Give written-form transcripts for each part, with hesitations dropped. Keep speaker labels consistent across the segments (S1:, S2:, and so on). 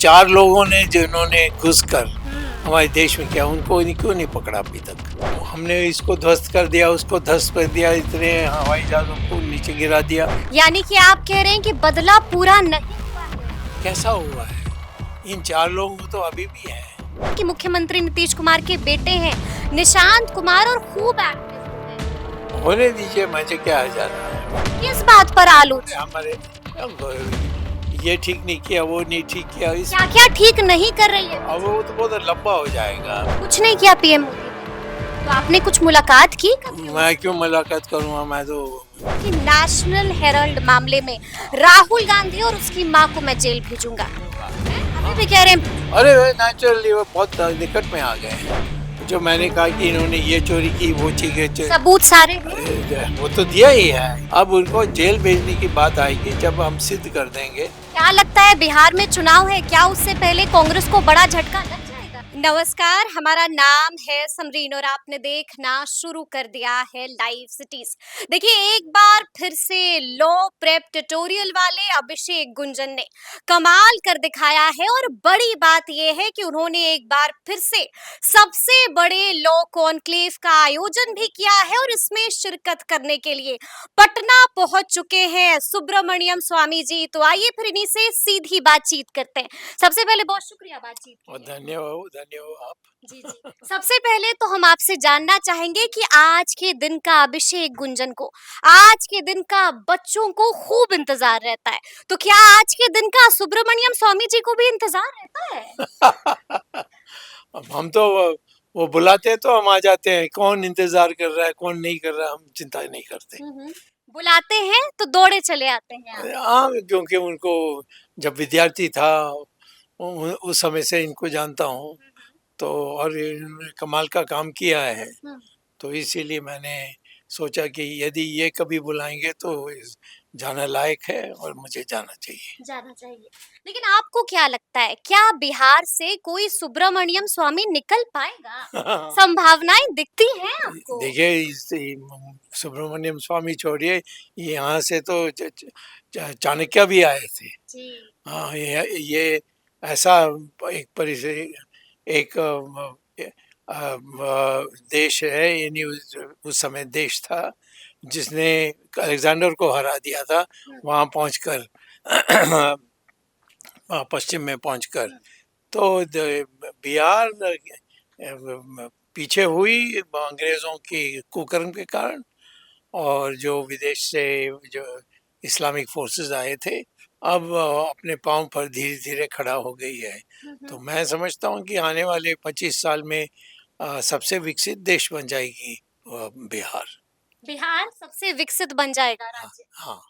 S1: 4 लोगों ने जिन्होंने घुसकर हमारे देश में किया, उनको क्यों नहीं पकड़ा अभी तक? हमने इसको ध्वस्त कर दिया, उसको ध्वस्त कर दिया, इतने हवाई जहाजों को नीचे गिरा दिया।
S2: यानी कि आप कह रहे हैं कि बदला पूरा नहीं हुआ है?
S1: कैसा हुआ है? इन 4 लोगों तो अभी भी हैं।
S2: कि मुख्यमंत्री नीतीश कुमार के बेटे हैं निशांत कुमार और खूब एक्टिव
S1: होने दीजिए, मुझे क्या आ जा रहा है?
S2: किस बात पर आलोच?
S1: हमारे ये ठीक नहीं किया, वो नहीं ठीक किया, इस
S2: क्या क्या ठीक नहीं कर रही है?
S1: अब वो तो बहुत लंबा हो जाएगा।
S2: कुछ नहीं किया पीएम मोदी ने। तो आपने कुछ मुलाकात की कभी?
S1: मैं क्यों मुलाकात करूँगा? मैं तो
S2: कि नेशनल हेराल्ड मामले में राहुल गांधी और उसकी मां को मैं जेल भेजूंगा, अभी भी कह रहे हैं।
S1: अरे नेचुरली वो बहुत निकट में आ गए हैं। जो मैंने कहा कि इन्होंने ये चोरी की, वो चीजें,
S2: सबूत सारे
S1: वो तो दिया ही है। अब उनको जेल भेजने की बात आएगी जब हम सिद्ध कर देंगे।
S2: क्या लगता है बिहार में चुनाव है, क्या उससे पहले कांग्रेस को बड़ा झटका लग जाएगा? नमस्कार, हमारा नाम है समरीन और आपने देखना शुरू कर दिया है लाइव सिटीज। देखिए, एक बार फिर से लॉ प्रेप ट्यूटोरियल वाले अभिषेक गुंजन ने कमाल कर दिखाया है और बड़ी बात यह है कि उन्होंने एक बार फिर से सबसे बड़े लॉ कॉन्क्लेव का आयोजन भी किया है और इसमें शिरकत करने के लिए पटना पहुंच चुके हैं सुब्रमण्यम स्वामी जी। तो आइए फिर इन्हीं से सीधी बातचीत करते हैं। सबसे पहले बहुत शुक्रिया बातचीत के
S1: और
S2: लिए।
S1: धन्यवाद आप।
S2: जी जी। सबसे पहले तो हम आपसे जानना चाहेंगे कि आज के दिन का अभिषेक गुंजन को, आज के दिन का बच्चों को खूब इंतजार रहता है, तो क्या आज के दिन का सुब्रमण्यम स्वामी जी को भी इंतजार रहता है?
S1: अब हम तो वो बुलाते हैं तो हम आ जाते हैं। कौन इंतजार कर रहा है, कौन नहीं कर रहा, हम चिंता नहीं करते।
S2: बुलाते हैं तो दौड़े चले आते हैं आप।
S1: हाँ, क्योंकि उनको जब विद्यार्थी था उस समय से इनको जानता हूँ, तो और इन्होंने कमाल का काम किया है, तो इसीलिए मैंने सोचा कि यदि ये कभी बुलाएंगे तो जाना लायक है और मुझे जाना चाहिए।
S2: लेकिन आपको क्या लगता है, क्या बिहार से कोई सुब्रमण्यम स्वामी निकल पाएगा? संभावनाएं दिखती हैं आपको?
S1: देखिए, सुब्रमण्यम स्वामी छोड़िए, यहाँ से तो चाणक्य भी आए थे। हाँ, ये ऐसा एक परिचय, एक देश है, यानी उस समय देश था जिसने अलेक्जेंडर को हरा दिया था, वहाँ पहुँचकर पश्चिम में पहुँचकर। तो बिहार पीछे हुई अंग्रेज़ों की कुकर्म के कारण, और जो विदेश से जो इस्लामिक फोर्सेस आए थे, अब अपने पाँव पर धीरे धीरे खड़ा हो गई है। तो मैं समझता हूँ कि आने वाले 25 साल में सबसे विकसित देश बन जाएगी बिहार।
S2: बिहार सबसे विकसित बन जाएगा राज्य।
S1: हाँ।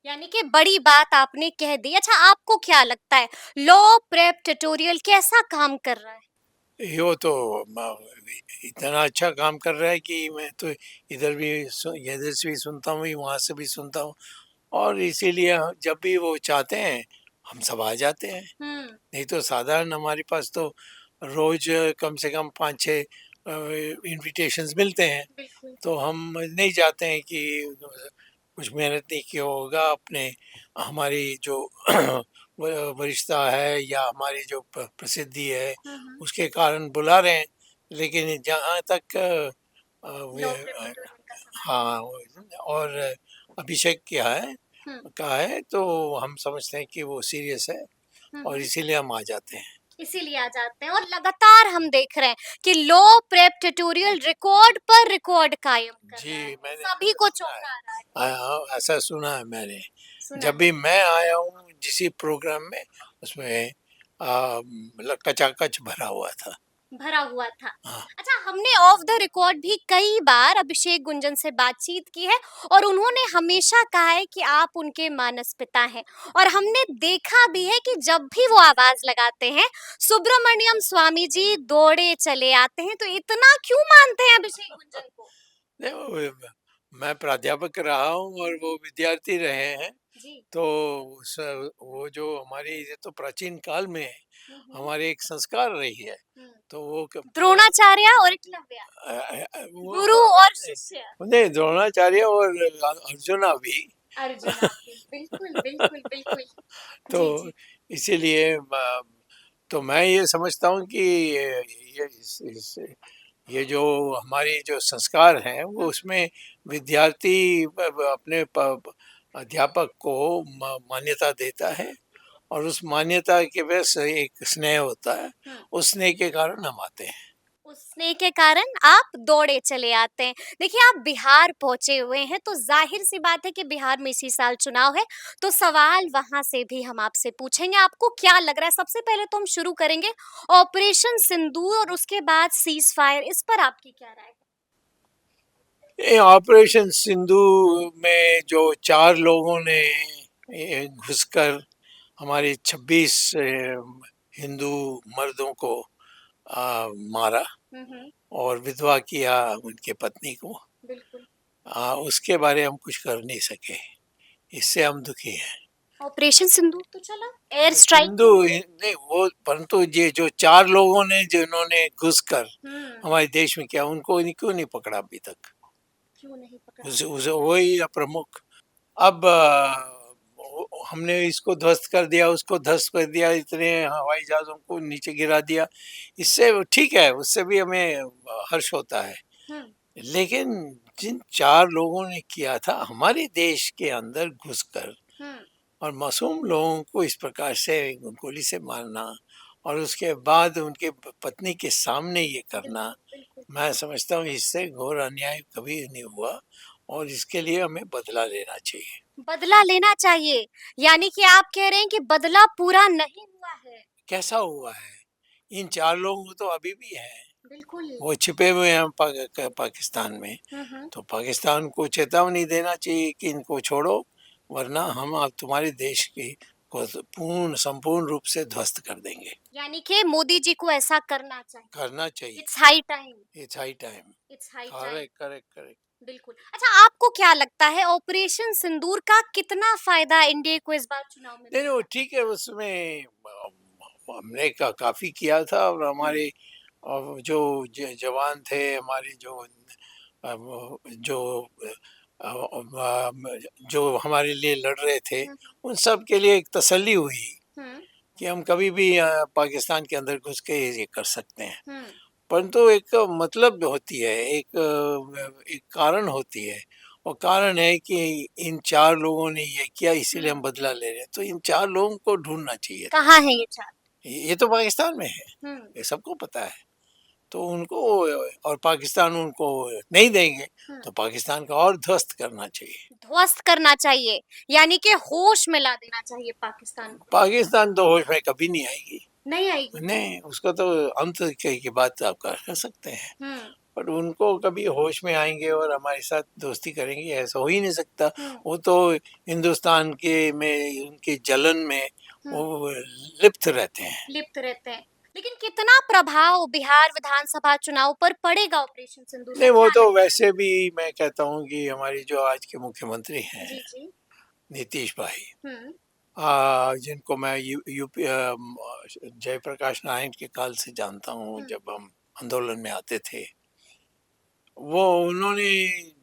S2: यानी कि बड़ी बात आपने कह दी। अच्छा, आपको क्या लगता है लॉ प्रेप ट्यूटोरियल कैसा काम कर रहा है?
S1: यो तो इतना अच्छा काम कर रहा है कि मैं तो इधर से भी सुनता हूँ, वहाँ से भी सुनता हूँ, और इसीलिए जब भी वो चाहते हैं हम सब आ जाते हैं। नहीं तो साधारण हमारे पास तो रोज कम से कम 5-6 इनविटेशंस मिलते हैं, तो हम नहीं जाते हैं कि कुछ मेहनत नहीं किया होगा अपने, हमारी जो वरिष्ठता है या हमारी जो प्रसिद्धि है उसके कारण बुला रहे हैं। लेकिन जहाँ तक हाँ, और अभिषेक का है तो हम समझते हैं कि वो सीरियस है और इसीलिए हम आ जाते हैं।
S2: इसीलिए आ जाते हैं और लगातार हम देख रहे हैं कि लॉ प्रेप ट्यूटोरियल रिकॉर्ड पर रिकॉर्ड कायम कर रहा है,
S1: मैंने
S2: सभी को चौंका रहा है।
S1: हाँ, ऐसा सुना है मैंने। जब भी मैं आया हूँ जिस प्रोग्राम में, उसमें कचाकच भरा हुआ था।
S2: हाँ। अच्छा, हमने ऑफ द रिकॉर्ड भी कई बार अभिषेक गुंजन से बातचीत की है और उन्होंने हमेशा कहा है कि आप उनके मानस पिता हैं, और हमने देखा भी है कि जब भी वो आवाज लगाते हैं सुब्रमण्यम स्वामी जी दौड़े चले आते हैं। तो इतना क्यों मानते हैं अभिषेक गुंजन को?
S1: नहीं, मैं प्राध्यापक रहा हूँ और वो विद्यार्थी रहे हैं, तो वो जो हमारी ये तो प्राचीन काल में हमारे एक संस्कार रही है, तो वो
S2: द्रोणाचार्य और एकलव्य, गुरु और शिष्य।
S1: नहीं, द्रोणाचार्य और अर्जुना भी।
S2: बिल्कुल बिल्कुल बिल्कुल।
S1: तो इसीलिए तो मैं ये समझता हूँ कि ये जो हमारी जो संस्कार हैं वो उसमें विद्यार्थी अपने अध्यापक को मान्यता देता है और उस मान्यता के वजह से एक स्नेह होता है, उस स्नेह के कारण हम आते हैं।
S2: उस स्नेह के कारण आप दौड़े चले आते हैं। देखिए आप बिहार पहुंचे हुए हैं तो जाहिर सी बात है कि बिहार में इसी साल चुनाव है, तो सवाल वहां से भी हम आपसे पूछेंगे। आपको क्या लग रहा है, सबसे पहले तो हम शुरू करेंगे ऑपरेशन सिंदूर और उसके बाद सीज फायर, इस पर आपकी क्या राय है?
S1: ये ऑपरेशन सिंधु में जो 4 लोगों ने घुसकर हमारे 26 हिंदू मर्दों को मारा और विधवा किया उनके पत्नी को,
S2: बिल्कुल।
S1: उसके बारे हम कुछ कर नहीं सके, इससे हम दुखी हैं।
S2: ऑपरेशन सिंदूर तो चला, एयर स्ट्राइक
S1: सिंधु नहीं वो, परंतु ये जो 4 लोगों ने जिन्होंने घुसकर हमारे देश में किया, उनको क्यों नहीं पकड़ा अभी तक?
S2: क्यों नहीं पकड़ा?
S1: उसे वही प्रमुख। अब हमने इसको ध्वस्त कर दिया, उसको ध्वस्त कर दिया, इतने हवाई जहाज़ों को नीचे गिरा दिया, इससे ठीक है, उससे भी हमें हर्ष होता है। लेकिन जिन 4 लोगों ने किया था हमारे देश के अंदर घुसकर और मासूम लोगों को इस प्रकार से गोली से मारना और उसके बाद उनके पत्नी के सामने ये करना, मैं समझता हूँ इससे घोर अन्याय कभी नहीं हुआ और इसके लिए हमें बदला लेना चाहिए।
S2: बदला लेना चाहिए, यानी कि आप कह रहे हैं कि बदला पूरा नहीं हुआ है।
S1: कैसा हुआ है? इन 4 लोगों तो अभी भी हैं,
S2: बिल्कुल।
S1: वो छिपे हुए हैं पाकिस्तान में। तो पाकिस्तान को चेतावनी देना चाहिए कि इनको छोड़ो, वरना हम आप तुम्हारे देश की को संपूर्ण रूप से ध्वस्त कर देंगे।
S2: यानी कि मोदी जी को ऐसा करना चाहिए।
S1: करना चाहिए।
S2: It's high time.
S1: It's high time.
S2: It's high time.
S1: Correct, correct, correct.
S2: बिल्कुल। अच्छा आपको क्या लगता है ऑपरेशन सिंदूर का कितना फायदा इंडिया को इस बार चुनाव में
S1: नहीं, वो
S2: मिलेगा?
S1: ठीक है, उसमें हमने काफ़ी किया था और हमारे जो जवान थे, हमारे जो जो हमारे लिए लड़ रहे थे, उन सब के लिए एक तसल्ली हुई कि हम कभी भी पाकिस्तान के अंदर घुस के ये कर सकते हैं। परंतु एक मतलब होती है, एक कारण होती है, और कारण है कि इन 4 लोगों ने ये किया, इसीलिए हम बदला ले रहे हैं। तो इन 4 लोगों को ढूंढना चाहिए था।
S2: कहाँ है ये चार?
S1: ये तो पाकिस्तान में है, ये सबको पता है। तो उनको, और पाकिस्तान उनको नहीं देंगे, तो पाकिस्तान का और ध्वस्त करना चाहिए।
S2: ध्वस्त करना चाहिए, यानी कि होश में ला देना चाहिए पाकिस्तान को।
S1: पाकिस्तान तो होश में कभी नहीं आएगी।
S2: नहीं आएगी।
S1: नहीं, उसका तो अंत की बात आप कर सकते हैं, पर उनको कभी होश में आएंगे और हमारे साथ दोस्ती करेंगे, ऐसा हो ही नहीं सकता। वो तो हिंदुस्तान के में उनके जलन में वो लिप्त रहते हैं।
S2: लिप्त रहते हैं। लेकिन कितना प्रभाव बिहार विधानसभा चुनाव पर पड़ेगा ऑपरेशन सिंदूर
S1: नहीं,
S2: का,
S1: वो
S2: क्या
S1: तो
S2: लगता है?
S1: वैसे भी मैं कहता हूँ कि हमारी जो आज के मुख्यमंत्री हैं,
S2: जी जी।
S1: नीतीश भाई,
S2: हम्म।
S1: जिनको मैं यूपी जयप्रकाश नारायण के काल से जानता हूँ, जब हम आंदोलन में आते थे, वो उन्होंने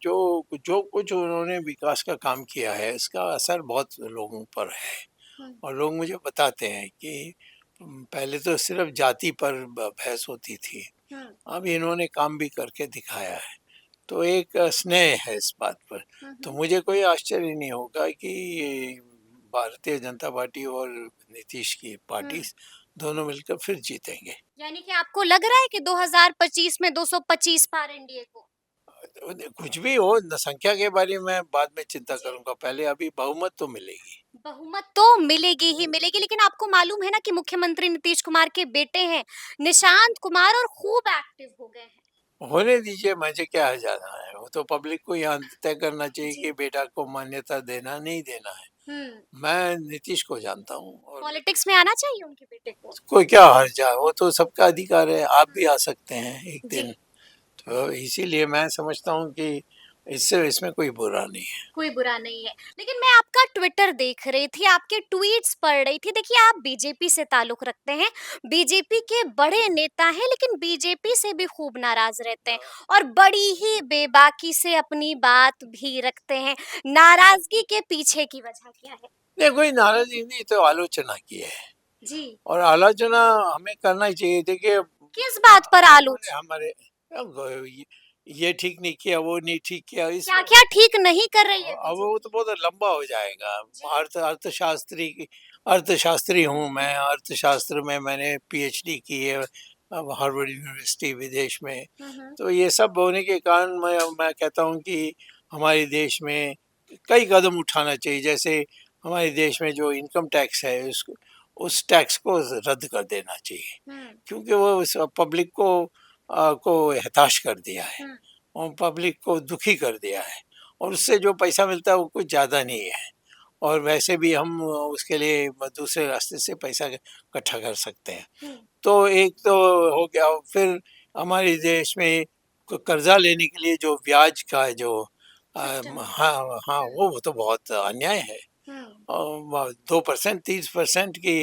S1: जो जो कुछ उन्होंने विकास का काम किया है, इसका असर बहुत लोगों पर है। और लोग मुझे बताते हैं कि पहले तो सिर्फ जाति पर बहस होती थी, अब इन्होंने काम भी करके दिखाया है, तो एक स्नेह है इस बात पर। तो मुझे कोई आश्चर्य नहीं होगा कि भारतीय जनता पार्टी और नीतीश की पार्टी दोनों मिलकर फिर जीतेंगे।
S2: यानी कि आपको लग रहा है कि 2025 में 225 पार एनडीए को?
S1: कुछ भी हो, संख्या के बारे में बाद में चिंता करूंगा, पहले अभी बहुमत तो मिलेगी।
S2: बहुमत तो मिलेगी ही मिलेगी, लेकिन आपको मालूम है ना कि मुख्यमंत्री नीतीश कुमार के बेटे हैं निशांत कुमार और खूब एक्टिव हो गए हैं।
S1: होने दीजिए, मुझे क्या जाना है, वो तो पब्लिक को यहाँ तय करना चाहिए कि बेटा को मान्यता देना नहीं देना है। मैं नीतीश को जानता हूँ और
S2: पॉलिटिक्स में आना चाहिए उनके बेटे को।
S1: कोई क्या हर्ज है, वो तो सबका अधिकार है, आप भी आ सकते हैं एक
S2: जी।
S1: दिन। तो इसीलिए मैं समझता हूँ कि इसमें कोई बुरा नहीं है।
S2: कोई बुरा नहीं है, लेकिन मैं आपका ट्विटर देख रही थी, आपके ट्वीट्स पढ़ रही थी। देखिए आप बीजेपी से ताल्लुक रखते हैं, बीजेपी के बड़े नेता हैं, लेकिन बीजेपी से भी खूब नाराज रहते हैं और बड़ी ही बेबाकी से अपनी बात भी रखते हैं। नाराजगी के पीछे की वजह क्या है?
S1: नहीं, कोई नाराजगी नहीं, तो आलोचना की है।
S2: जी।
S1: और आलोचना हमें करना ही चाहिए। देखिए
S2: किस बात पर
S1: हमारे
S2: आलोचना?
S1: हमारे अब ये ठीक नहीं किया, वो नहीं ठीक किया, इस
S2: क्या-क्या ठीक नहीं कर रही है
S1: अब वो तो
S2: बीजेपी?
S1: बहुत लंबा हो जाएगा।
S2: जी।
S1: अर्थशास्त्री हूँ मैं। अर्थशास्त्र में मैंने पीएचडी की है, अब हार्वर्ड यूनिवर्सिटी विदेश में।
S2: हुँ, हुँ।
S1: तो ये सब होने के कारण मैं कहता हूँ कि हमारे देश में कई कदम उठाना चाहिए। जैसे हमारे देश में जो इनकम टैक्स है उस टैक्स को रद्द कर देना चाहिए,
S2: हुँ,
S1: क्योंकि वो पब्लिक को हताश कर दिया है
S2: हुँ,
S1: और पब्लिक को दुखी कर दिया है, और उससे जो पैसा मिलता है वो कुछ ज़्यादा नहीं है। और वैसे भी हम उसके लिए दूसरे रास्ते से पैसा इकट्ठा कर सकते हैं।
S2: हुँ।
S1: तो एक तो हो गया। फिर हमारे देश में कर्जा लेने के लिए जो ब्याज का जो
S2: सिस्टम है।
S1: हाँ हाँ,
S2: हुँ,
S1: वो तो बहुत अन्याय है।
S2: हुँ,
S1: 2% 30% की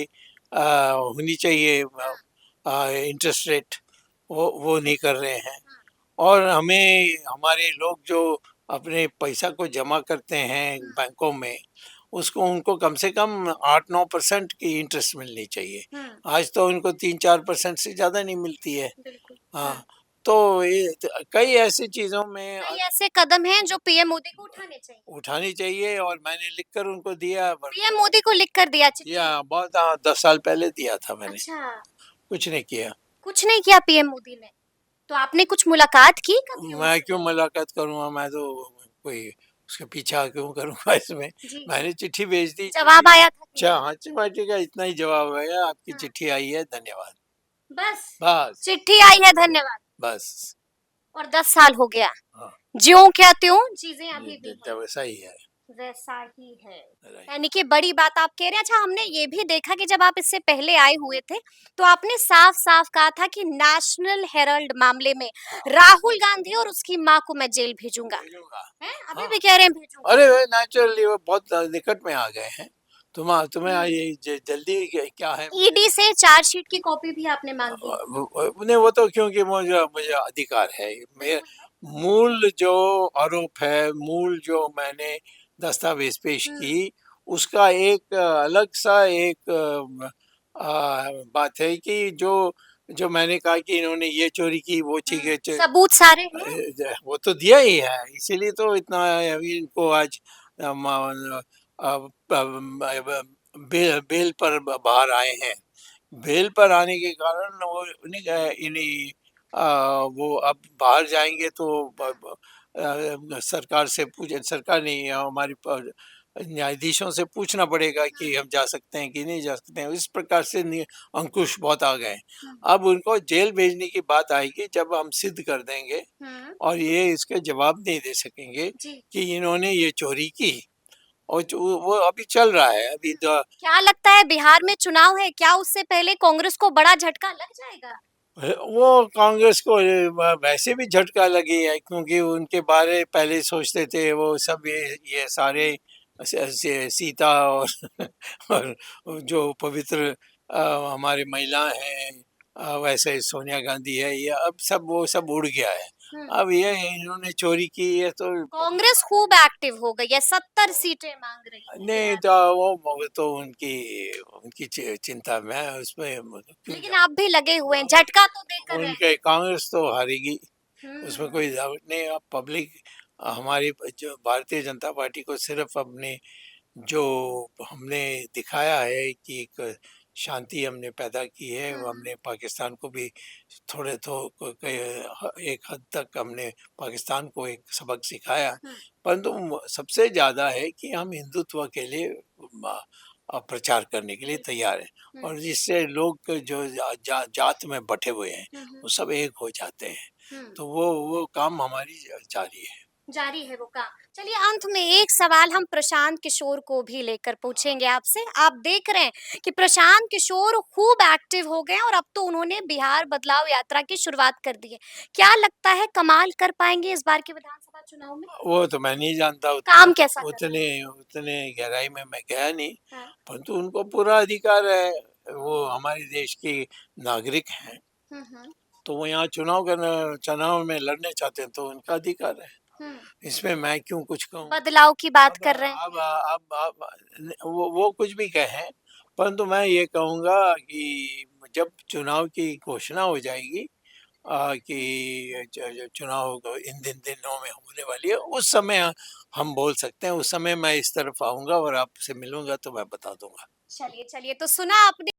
S1: होनी चाहिए
S2: हाँ,
S1: इंटरेस्ट रेट, वो नहीं कर रहे हैं।
S2: हाँ,
S1: और हमें हमारे लोग जो अपने पैसा को जमा करते हैं
S2: हुँ,
S1: बैंकों में, उसको उनको कम से कम 8-9% की इंटरेस्ट मिलनी चाहिए।
S2: हुँ,
S1: आज तो उनको 3-4% से ज़्यादा नहीं मिलती है।
S2: बिल्कुल। हाँ,
S1: हाँ, तो ये कई ऐसी चीज़ों में
S2: कई ऐसे कदम हैं जो पीएम मोदी को उठाने चाहिए।
S1: उठानी चाहिए, और मैंने लिख कर उनको दिया।
S2: पीएम मोदी को लिख कर दिया
S1: दिया
S2: चिट्ठी।
S1: बहुत, हाँ, 10 साल पहले दिया था मैंने।
S2: अच्छा,
S1: कुछ नहीं किया।
S2: कुछ नहीं किया पीएम मोदी ने। तो आपने कुछ मुलाकात की कभी
S1: मैं
S2: उनसे?
S1: क्यों मुलाकात करूँगा? मैं तो कोई उसके पीछा क्यों करूँगा इसमें?
S2: जी,
S1: मैंने चिट्ठी भेज दी,
S2: जवाब
S1: चिट्ठी।
S2: आया था कि
S1: अच्छा,
S2: नहीं?
S1: हाँ, चिट्ठी का इतना ही जवाब है, आपकी
S2: हाँ,
S1: चिट्ठी आई है, धन्यवाद।
S2: बस
S1: बस,
S2: चिट्ठी आई है धन्यवाद
S1: बस।
S2: और 10 साल हो गया।
S1: हाँ,
S2: ज्यों क्या त्यों चीज़ें
S1: ये
S2: अभी भी हैं।
S1: वैसा ही है।
S2: वैसा ही है।
S1: राइट।
S2: यानी कि बड़ी बात आप कह रहे हैं। अच्छा, हमने ये भी देखा कि जब आप इससे पहले आए हुए थे, तो आपने साफ-साफ कहा था कि नेशनल हेराल्ड मामले में राहुल गांधी और उसकी माँ को मैं जेल भेजूँगा।
S1: भेजूँगा।
S2: हैं? अभी
S1: हाँ,
S2: भी कह रहे हैं भेजूँगा।
S1: अरे वे नेचुरली वो बहुत निकट में आ गए हैं। तुम्हें
S2: हुँ।
S1: ये जल्दी क्या है मुझे?
S2: ईडी से चार्जशीट की कॉपी भी आपने माँगी।
S1: नहीं, वो तो क्योंकि मुझे मुझे अधिकार है। मैं
S2: बिल्कुल है।
S1: मूल जो आरोप है, मूल जो मैंने दस्तावेज पेश
S2: हुँ,
S1: की, उसका एक अलग सा एक बात है कि जो जो मैंने कहा कि इन्होंने ये चोरी की, वो ठीक
S2: हुँ।
S1: है,
S2: सबूत सारे हैं?
S1: वो तो दिया ही है, इसीलिए तो इतना अभी इनको आज बेल पर बाहर आए हैं। बेल पर आने के कारण वो उन्हीं इन्हीं वो अब बाहर जाएंगे तो सरकार से पूछे, सरकार नहीं, हमारी न्यायाधीशों से पूछना पड़ेगा
S2: हुँ,
S1: कि हम जा सकते हैं कि नहीं जा सकते हैं। इस प्रकार से अंकुश बहुत आ गए हैं।
S2: हुँ,
S1: अब उनको जेल भेजने की बात आएगी जब हम सिद्ध कर देंगे,
S2: हुँ।
S1: और ये इसके जवाब नहीं दे सकेंगे
S2: जी।
S1: कि इन्होंने ये चोरी की। और जो वो अभी चल रहा है, अभी
S2: क्या लगता है बिहार में चुनाव है, क्या उससे पहले कांग्रेस को बड़ा झटका लग जाएगा?
S1: वो कांग्रेस को वैसे भी झटका लगी है, क्योंकि उनके बारे पहले सोचते थे वो सब, ये सारे सीता और और जो पवित्र हमारे महिला हैं, वैसे सोनिया गांधी है, ये अब सब वो सब उड़ गया है।
S2: हुँ।
S1: अब ये इन्होंने चोरी की है तो
S2: कांग्रेस खूब एक्टिव हो गई है, 70 सीटें मांग रही है
S1: नहीं,
S2: बिहार
S1: तो
S2: में।
S1: वो तो उनकी उनकी चिंता में है, उसमें क्यों
S2: लेकिन
S1: जाऊं?
S2: आप भी लगे हुए हैं, झटका तो देकर रहे
S1: उनके
S2: हैं।
S1: कांग्रेस तो हारेगी, उसमें कोई
S2: हुँ,
S1: डाउट नहीं। अब पब्लिक हमारी जो भारतीय जनता पार्टी को सिर्फ अपने जो हमने दिखाया है कि एक शांति हमने पैदा की है,
S2: हुँ,
S1: वो हमने पाकिस्तान को भी थोड़े तो एक हद तक हमने पाकिस्तान को एक सबक सिखाया।
S2: हुँ,
S1: परंतु सबसे ज़्यादा है कि हम हिंदुत्व के लिए प्रचार करने के लिए
S2: बिल्कुल।
S1: तैयार हैं,
S2: हुँ,
S1: और जिससे लोग जो जात में बटे हुए हैं,
S2: हुँ, हुँ,
S1: वो सब एक हो जाते हैं।
S2: हुँ।
S1: तो वो काम हमारी जारी है।
S2: जारी है वो काम। चलिए, अंत में एक सवाल हम प्रशांत किशोर को भी लेकर पूछेंगे आपसे। आप देख रहे हैं कि प्रशांत किशोर खूब एक्टिव हो गए हैं और अब तो उन्होंने बिहार बदलाव यात्रा की शुरुआत कर दी है। क्या लगता है कमाल कर पाएंगे इस बार के विधानसभा चुनाव में?
S1: वो तो मैं नहीं जानता,
S2: काम कैसा करना
S1: उतने
S2: है?
S1: उतने गहराई में मैं गया नहीं।
S2: हाँ।
S1: परंतु उनको पूरा अधिकार है, वो हमारे देश की नागरिक हैं।
S2: हुँ, हुँ।
S1: तो वो यहाँ चुनाव में लड़ने चाहते हैं, तो उनका अधिकार है।
S2: हम्म।
S1: इसमें मैं क्यों कुछ कहूँ?
S2: बदलाव की बात
S1: अब
S2: कर रहे हैं।
S1: अब वो कुछ भी कहें, परंतु मैं ये कहूँगा कि जब चुनाव की घोषणा हो जाएगी कि चुनाव इन दिनों में होने वाली है, उस समय हम बोल सकते हैं। उस समय मैं इस तरफ आऊँगा और आपसे मिलूँगा तो मैं बता दूँगा।
S2: चलिए, चलिए, तो सुना आपने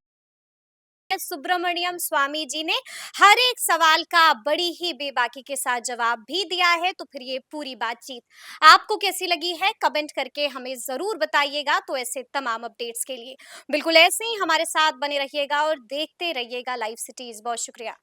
S2: सुब्रमण्यम स्वामी जी ने हर एक सवाल का बड़ी ही बेबाकी के साथ जवाब भी दिया है। तो फिर ये पूरी बातचीत आपको कैसी लगी है, कमेंट करके हमें जरूर बताइएगा। तो ऐसे तमाम अपडेट्स के लिए बिल्कुल ऐसे ही हमारे साथ बने रहिएगा और देखते रहिएगा लाइव सिटीज। बहुत शुक्रिया।